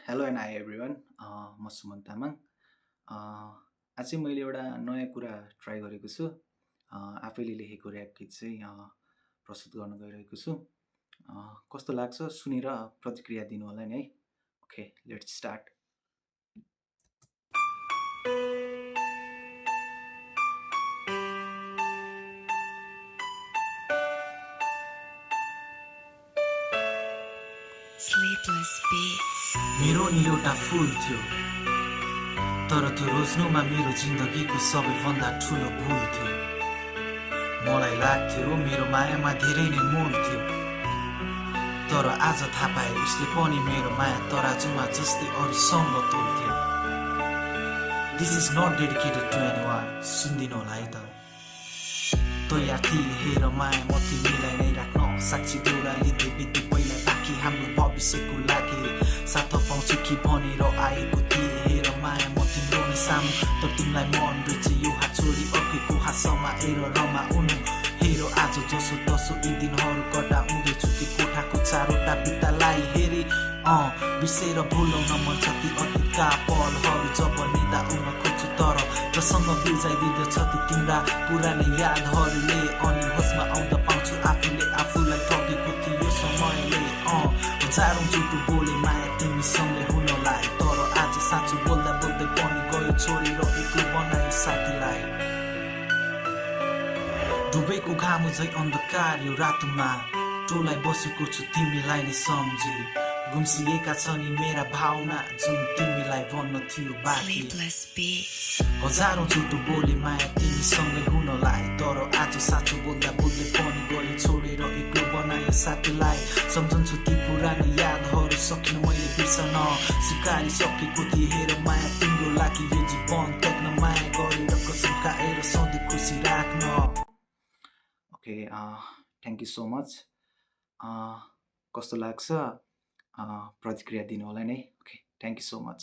Hello and high everyone म सुमन तामाङ आज चाहिँ मैले एउटा नयाँ कुरा ट्राई गरेको छु आफैले लेखेको ऱ्याप गीत चाहिँ प्रस्तुत गर्न गइरहेको छु कस्तो लाग्छ सुनेर प्रतिक्रिया दिनु होला नि है okay let's start Sleepless beats. मेरो नि एउटा फुल थियो तर त्यो रोज्नुमा मेरो जिन्दगीको सबैभन्दा ठुलो भुल थियो मलाई लाग्थ्यो मेरो मायामा धेरै नै मोल थियो तर आज थाहा पाए उसले पनि मेरो माया तराजुमा जस्तै अरूसँग तोल्थ्यो this is not dedicated to anyone सुन्दिनु होला है त तयार थिए हेर माया म तिमीलाई नै राख्न साक्षी देउरा लिँदै बित्दै पहिला बाँकी हाम्रो भविष्यको लागि साथ पाउँछु कि भनेर आएको थिएँ हेर माया म तिम्रो नै सामु तर तिमीलाई मन रहेछ यो हात छोडी अर्कैको हात समाएर रमाउनु हेर आज जसो तसो यी दिनहरू कटाउँदैछु त्यो कोठाको चारवटा बित्तालाई हेरी बिर्सेर भुलाउन मन छ ती अतीतका पलहरू जब निदाउन खोज्छु तर जसँग बिर्जाइदिँदछ ती तिम्रा पुरानै यादहरूले अनि होसमा आउँदा पाउँछु आफूलाई ठगेको थियो समयले हजारौँ झुटो बोले माया तिमीसँगै हुनलाई तर आज साँचो बोल्दा बोल्दै पनि गयो छोडेर एक्लो बनायो साथीलाई डुबेको घाम झै अन्धकार यो रातमा टोलाई बसेको छु तिमीलाई नै सम्झी गुम्सिएका छ नि मेरा भावना जुन तिमीलाई भन्न थियो बाँकी Sleepless beats. हजारौँ झुटो बोले माया तिमीसँगै हुनलाई तर आज साँचो बोल्दा बोल्दै पनि गयो छोडेर एक्लो बनायो साथीलाई सम्झन्छु ती पुरानो यादहरू सकिन मैले बिर्सन सिकारिसकेको थिएँ हेर माया तिम्रो लागि यो जीवन त्याग्न माया गरेर कसम खाएर सधैँ खुसी राख्न okay thank you so much कस्तो लाग्छ प्रतिक्रिया दिनु होला नि है okay thank you so much